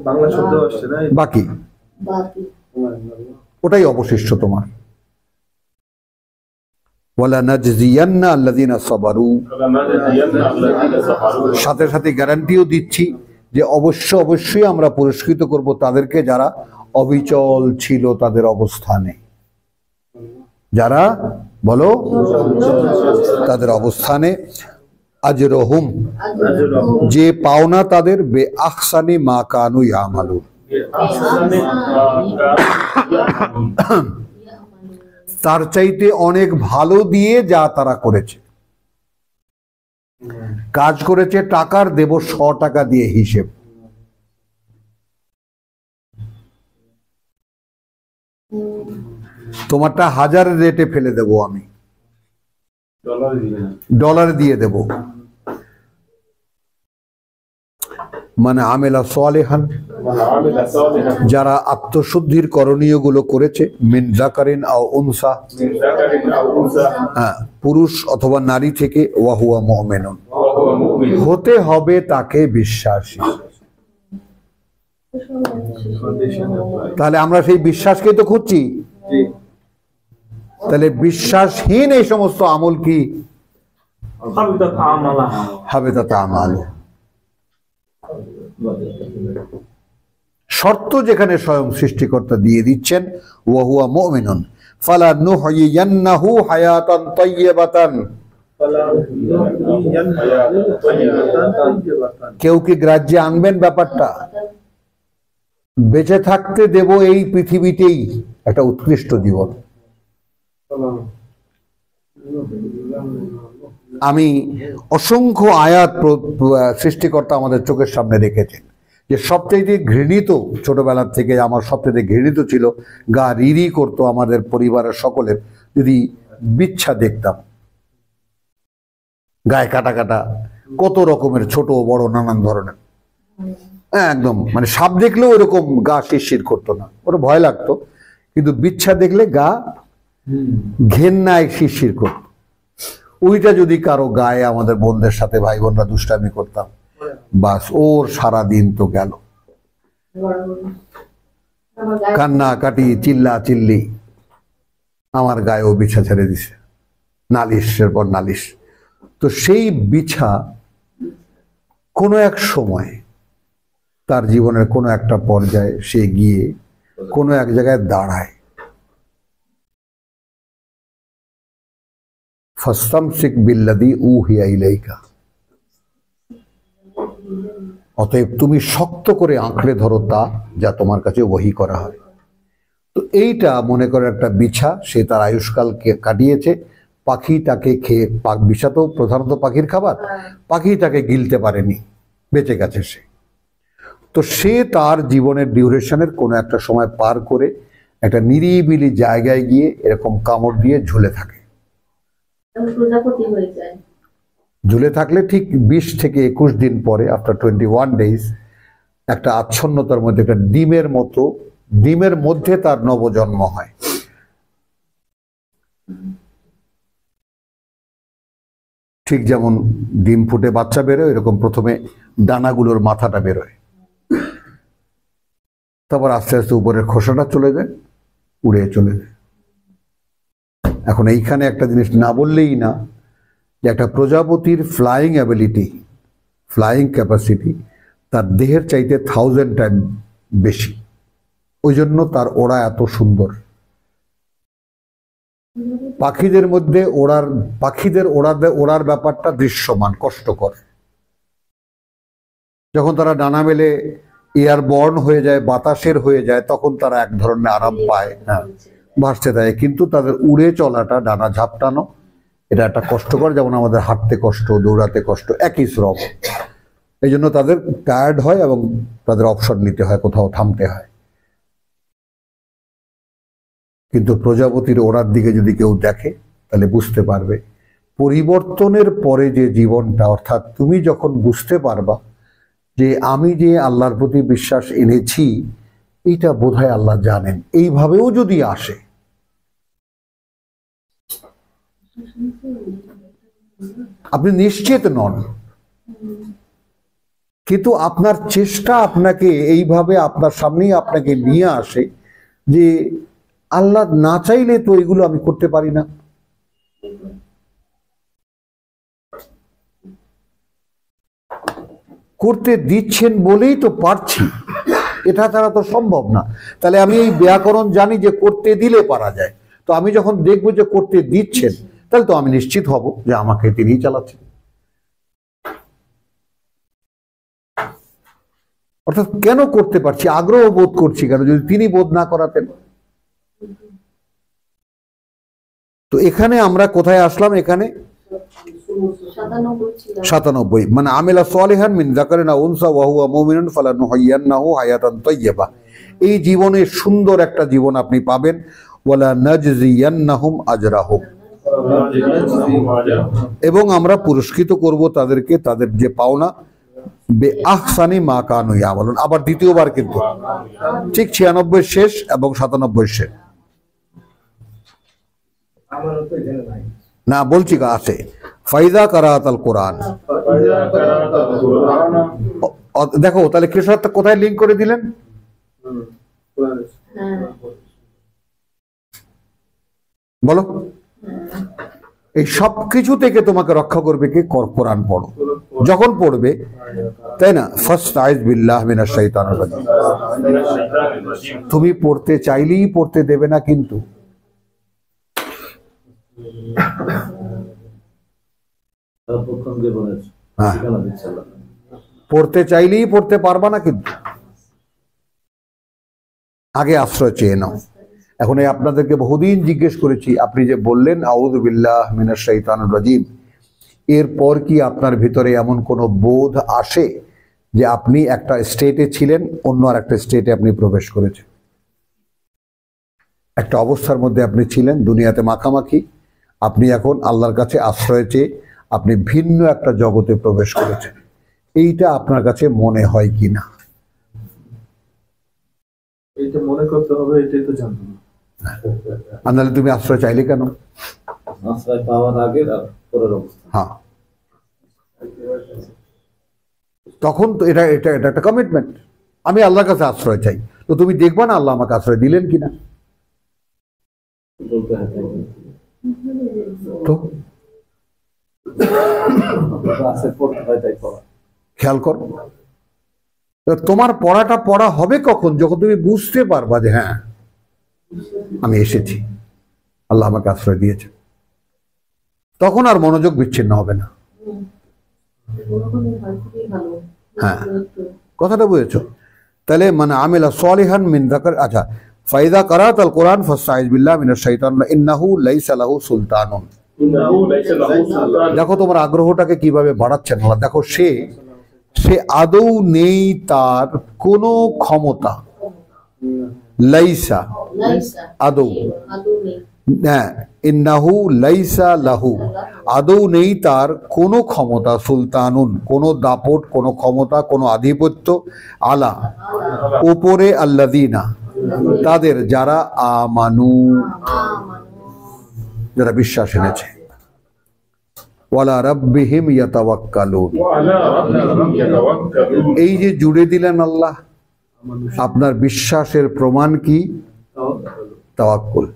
বাংলা শব্দ আসছে না, বাকি, ওটাই অবশিষ্ট তোমার। ওয়ালা নাজজিয়ান্না আল্লাযিনা সাবারু, সাথে সাথে গ্যারান্টিও দিচ্ছি যে অবশ্যই আমরা পুরস্কৃত করব তাদেরকে যারা অবিচল ছিল তাদের অবস্থানে, যারা বলো তাদের অবস্থানে আজরহুম যে পাওনা তাদের বে আহসানি মা কানু ইয়ামালুন তার চাইতে অনেক ভালো দিয়ে যা তারা করেছে। কাজ করেছে টাকার, দেব 100 টাকা দিয়ে হিসেব। তোমারটা 1000 রেটে ফেলে দেব আমি, ডলার দিয়ে দেব। মানে আমেলা সালেহান, যারা আত্মশুদ্ধির করণীয় গুলো করেছে, মিন যাকারিন আও উনসা, পুরুষ অথবা নারী থেকে, ওয়াহুয়া মুমিনুন, হতে হবে তাকে বিশ্বাসী। তাহলে আমরা সেই বিশ্বাসকেই তো খুঁজছি। তাহলে বিশ্বাসহীন এই সমস্ত আমল কি হাবিতাত আমালু। শর্ত যেখানে স্বয়ং সৃষ্টিকর্তা দিয়ে দিচ্ছেন, ওয়াহুয়া মুমিনুন, ফালা নুহয়িয়ান্নাহু হায়াতান তাইয়্যিবাতান। কেউ কি গ্রাহ্যে আনবেন ব্যাপারটা? বেঁচে থাকতে দেব এই পৃথিবীতেই একটা উৎকৃষ্ট জীবন। আমি অসংখ্য আয়াত সৃষ্টিকর্তা আমাদের চোখের সামনে রেখেছেন, যে সবচেয়ে ঘৃণিত, ছোটবেলার থেকে আমার সবচেয়ে ঘৃণিত ছিল, গা রিরি করতো আমাদের পরিবারের সকলের, যদি বিচ্ছা দেখতাম। গায়ে কাটা কাটা, কত রকমের, ছোট বড় নানান ধরনের, একদম মানে সাপ দেখলেও এরকম গা শিরশির করতো না, ওটা ভয় লাগতো, কিন্তু বিচ্ছা দেখলে গা ঘেন্নায় শিরশির করতো। ওইটা যদি কারো গায়ে, আমাদের বোনদের সাথে ভাই বোনরা দুষ্টামি করতাম, বাস ওর সারা দিন তো গেল। কান্না কাটি, চিল্লা চিল্লি, আমার গায়েও বিছা ছেড়ে দিছে, নালিশের পর নালিশ। তো সেই বিছা কোনো এক সময় তার জীবনের কোনো একটা পর্যায়ে সে গিয়ে কোনো এক জায়গায় দাঁড়ায়। ফাস্তামসিক বিল্লাযী উহিয়া ইলাইকা, অতএব তুমি শক্ত করে আঁকড়ে ধরো তা যা তোমার কাছে ওহী করা হয়। তো এইটা মনে করে একটা বিছা, সে তার আয়ুষ্কালকে কাটিয়েছে, পাখি তাকে খেয়ে, বিছা তো প্রধানত পাখির খাবার, পাখি তাকে গিলতে পারেনি, বেঁচে গেছে সে। তো সে তার জীবনের ডিউরেশনের কোনো একটা সময় পার করে একটা নিরিবিলি জায়গায় গিয়ে এরকম কামড় দিয়ে ঝুলে থাকে। ঝুলে থাকলে ঠিক 20 থেকে 21 দিন পরে, আফটার 21 ডেজ, একটা আচ্ছন্নতার মধ্যে, একটা ডিমের মতো, ডিমের মধ্যে তার নবজন্ম হয়। ঠিক যেমন ডিম ফুটে বাচ্চা বেরোয়, এরকম প্রথমে দানাগুলোর মাথাটা বেরোয়, তারপর আস্তে আস্তে উপরের খোসাটা চলে যায়, উড়ে চলে যায়। এখন এইখানে একটা জিনিস না বললেই না, যে একটা প্রজাপতির ফ্লাইং অ্যাবিলিটি, ফ্লাইং ক্যাপাসিটি তার দেহের চাইতে 1000 টাইম বেশি। ওই জন্য তার ওড়া এত সুন্দর। পাখিদের মধ্যে পাখিদের ওড়ার ব্যাপারটা দৃশ্যমান, কষ্টকর। যখন তারা ডানা মেলে এয়ারবর্ন হয়ে যায়, বাতাসের হয়ে যায়, তখন তারা এক ধরনের আরাম পায়, হ্যাঁ, ভাসতে থাকে। কিন্তু তাদের উড়ে চলাটা, ডানা ঝাপটানো, এটা একটা কষ্টকর। যেমন আমাদের হাঁটতে কষ্ট, দৌড়াতে কষ্ট, একই শ্রম। এই জন্য তাদের টায়ার্ড হয় এবং তাদের অবসর নিতে হয়, কোথাও থামতে হয়। কিন্তু প্রজাপতির ওড়ার দিকে যদি কেউ দেখে, তাহলে বুঝতে পারবে পরিবর্তনের পরে যে জীবনটা, অর্থাৎ তুমি যখন বুঝতে পারবা যে আমি যে আল্লাহর প্রতি বিশ্বাস এনেছি, এইটা বোধহয় আল্লাহ জানেন, এইভাবেও যদি আসে, আপনি নিশ্চিত নন, কিন্তু আপনার চেষ্টা আপনাকে এইভাবে আপনার সামনেই আপনাকে নিয়ে আসে যে আল্লাহ না চাইলে তো এগুলো আমি করতে পারি না। করতে দিচ্ছেন বলেই তো পারছি, এটা ছাড়া তো সম্ভব না। তাহলে আমি এই ব্যাকরণ জানি যে করতে দিলে পারা যায়, তো আমি যখন দেখবো যে করতে দিচ্ছেন, তাহলে তো আমি নিশ্চিত হব যে আমাকে তিনিই চালাচ্ছেন। অর্থাৎ কেন করতে পারছি, আগ্রহ বোধ করছি কেন, যদি তিনি বোধ না করাতেন। তো এখানে আমরা কোথায় আসলাম? এখানে 97, মানে আমিলা সালিহান মিন যাকারিন আও উনসা ওয়া হুয়া মুমিনুন ফালানুহয়্যিয়ান্নাহু হায়াতান তাইয়্যিবা। এই জীবনে সুন্দর একটা জীবন আপনি পাবেন। ওয়ালা নাজজিয়ান্নাহুম আজরাহুম, এবং আমরা পুরস্কৃত করব তাদেরকে তাদের যে পাওনা, বে আহসানি মা কানু ইয়ামালুন। আবার দ্বিতীয়বার কিন্তু ঠিক 96 শেষ এবং 97 শেষ না, বলছি আছে ফাইদা কারাতাল কোরআন। দেখো তাহলে কৃষক কোথায় লিঙ্ক করে দিলেন? বলো, এই সব কিছু থেকে তোমাকে রক্ষা করবে কে? কোরআন পড়ো। যখন পড়বে, তাই না, ফার্স্ট আইজ বিল্লাহ মিনাশ শাইতানির রাজিম। তুমি পড়তে চাইলেই পড়তে দেবে না, কিন্তু পড়তে চাইলেই পড়তে পারবা না, কিন্তু আগে আশ্রয় চেয়ে নাও। এখন এই আপনাদেরকে বহুদিন জিজ্ঞেস করেছি, আপনি যে বললেন আউযু বিল্লাহ মিনাশ শাইতানির রাজিম, এরপর কি আপনার ভিতরে এমন কোনো বোধ আসে যে আপনি একটা স্টেটে ছিলেন, অন্য আর একটা স্টেটে আপনি প্রবেশ করেছেন? একটা অবস্থার মধ্যে আপনি ছিলেন, দুনিয়াতে মাখামাখি, আপনি এখন আল্লাহর কাছে আশ্রয় চেয়ে আপনি ভিন্ন একটা জগতে প্রবেশ করেছেন। এইটা আপনার কাছে মনে হয় কি না? এইটা মনে করতে হবে, এটাই তো জানতো না। আর নাহলে তুমি আশ্রয় চাইলে কেন? আশ্রয় পাওয়ার আগে আর পরের অবস্থা। হ্যাঁ, তখন তো এটা এটা এটা একটা কমিটমেন্ট, আমি আল্লাহর কাছে আশ্রয় চাই। তো তুমি দেখবা না আল্লাহ আমাকে আশ্রয় দিলেন কিনা। তো খেয়াল করো, তোমার পড়াটা পড়া হবে কখন? যখন তুমি বুঝতে পারবা যে হ্যাঁ আমি এসেছি, আল্লাহ আমাকে আশ্রয় দিয়েছে, তখন আর মনোযোগ বিচ্ছিন্ন হবে না। হ্যাঁ, কথাটা বুঝেছো? তাহলে মানে আমিলা সালিহান মিন যাকার, আচ্ছা, ফাইদা কারাতাল কোরআন ফাস্তাইজ বিল্লাহ মিনাশ শাইতানির ইন্নাহু লাইসা লাহু সুলতানুন। দেখো তোমার আগ্রহটাকে কিভাবে বাড়াচ্ছেন আল্লাহ। দেখো সে আদৌ নেই তার কোনো ক্ষমতা, লাইসা আদৌ, হ্যাঁ, ইন্নাহু লাইসা লাহু, আদৌ নেই তার কোনো ক্ষমতা, সুলতানুন কোনো দাপট, কোনো ক্ষমতা, কোনো আধিপত্য, আলা উপরে, আল্লাযীনা তাদের, যারা আমানু যারা বিশ্বাস এনেছে, ওয়ালা রাব্বিহিম ইয়াতাওয়াক্কালুন। এই যে জুড়ে দিলেন আল্লাহ, আপনার বিশ্বাসের প্রমাণ কি? তাওয়াক্কুল,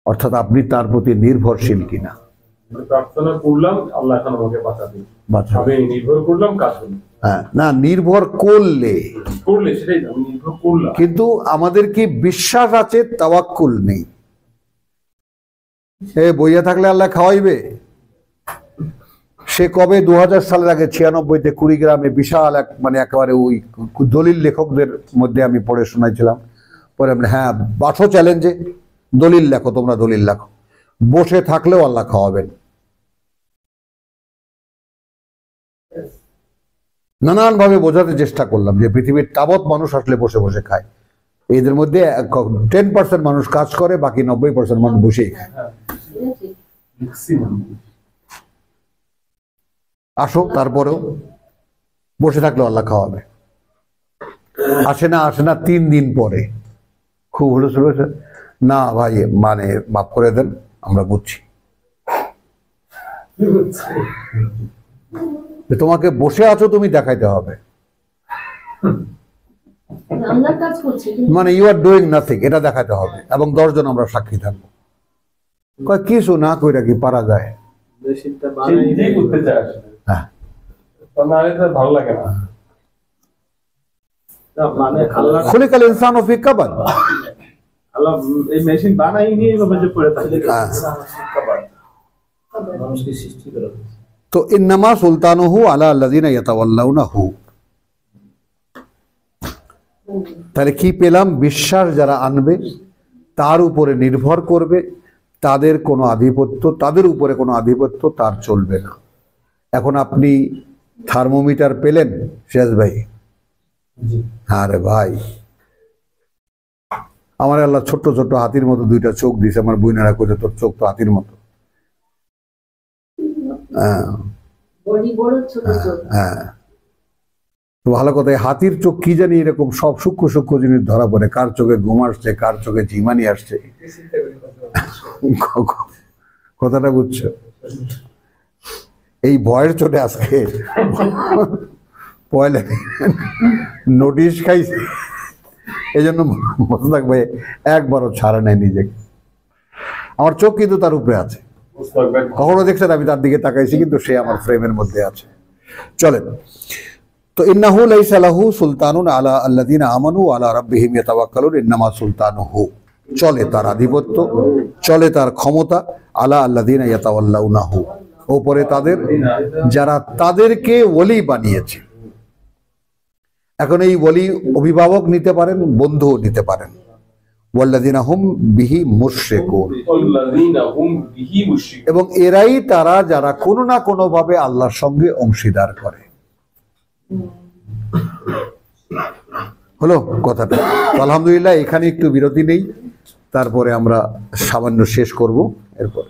অর্থাৎ আপনি তার প্রতি নির্ভরশীল কিনা। প্রার্থনা করলাম আল্লাহ এখন আমাকে বাঁচাবে, আমি নির্ভর করলাম কাজ করলাম। হ্যাঁ, না নির্ভর করলে সেটাই আমি নির্ভর করলাম, কিন্তু আমাদের কি বিশ্বাস আছে, তাওয়াক্কুল নেই। এ বইয়া থাকলে আল্লাহ খাওয়াইবে? সে কবে 2000 সালের আগে 96-তে কুড়িগ্রামে বিশাল এক মানে একেবারে ওই দলিল লেখকদের মধ্যে আমি পড়ে শোনাইছিলাম। পরে হ্যাঁ বাসো চ্যালেঞ্জে, দলিল লেখো, তোমরা দলিল লেখো, বসে থাকলেও আল্লাহ খাওয়াবেন। নানান ভাবে বোঝাতে চেষ্টা করলাম যে পৃথিবীর তাবৎ মানুষ আসলে বসে বসে খায়, এদের মধ্যে 10% মানুষ কাজ করে, বাকি 90% মানুষ বসেই খায়। আসো, তারপরেও বসে থাকলেও আল্লাহ খাওয়াবে। আসে না 3 দিন পরে খুব হুলস্থুল হয়েছে, না ভাই মানে মাফ করে দেন, আমরা বুঝছি। তোমাকে বসে আছো তুমি দেখাইতে হবে, মানে ইউ আর ডুইং নাথিং, এটা দেখাতে হবে, এবং 10 জন আমরা সাক্ষী থাকবো। কিছু না কইরা কি পারা যায়? হ্যাঁ, ভালো লাগে না। মানে খুলিকাল ইনসানু ফি কাবাদ, আল্লাহ এই মেশিন বানাই নিয়ে এইভাবে যে পড়ে থাকে। হ্যাঁ। মানুষকে সৃষ্টি করা হয়েছে। তো ইন্নামা সুলতানুহু আলা আল্লাযিনা ইয়াতাওয়াল্লাউনাহু। তাহলে কি পেলাম? বিশ্বাস যারা আনবে তার উপরে নির্ভর করবে, তাদের কোনো আধিপত্য, তাদের উপরে কোনো আধিপত্য তার চলবে না। এখন আপনি থার্মোমিটার পেলেন শেষ ভাই? আরে ভাই, আমার আল্লাহ ছোট্ট ছোট্ট হাতির মতো দুইটা চোখ দিয়েছে, আমার বুইনারা কইছে তোর চোখ তো হাতির মতো। হ্যাঁ বডি বড়, ছোট চোখ। হ্যাঁ, তো ভালো কথা, হাতির চোখ কি জানি এরকম সব সূক্ষ্ম সূক্ষ্ম জিনিস ধরা পড়ে, কার চোখে ঘুম আসছে, কার চোখে ঝিমানি আসছে। কথাটা বুঝছো? এই ভয়ের চোটে আজকে পয়লা নোটিশ খাইছে, এই জন্য মোস্তাক ভাই একবারও ছাড়ে নেয় নিজেকে। আমার চোখ কিন্তু তার উপরে আছে, কখনো দেখছেন আমি তার দিকে তাকাইছি, কিন্তু সে আমার ফ্রেমের মধ্যে আছে। চলেন, তো ইন্নাহু লাইসা লাহু সুলতানুন আলা আল্লাযিনা আমানু ওয়া আলা রাব্বিহিম ইয়াতাওয়াক্কালুন। ইন্নামা সুলতানুহু, চলে তার আধিপত্য, চলে তার ক্ষমতা, আলা আল্লাযিনা ইয়াতাওয়াল্লাউনাহু, উপরে তাদের যারা তাদেরকে ওলি বানিয়েছে। এখন এই ওলি অভিভাবক নিতে পারেন, বন্ধুও নিতে পারেন। ওয়াল্লাযিনা হুম বিহি মুশরিকুন, এবং এরাই তারা যারা কোনো না কোনো ভাবে আল্লাহর সঙ্গে অংশীদার করে। হলো কথাটা? আলহামদুলিল্লাহ, এখানে একটু বিরতি নেই, তারপরে আমরা সামান্য শেষ করব এরপর।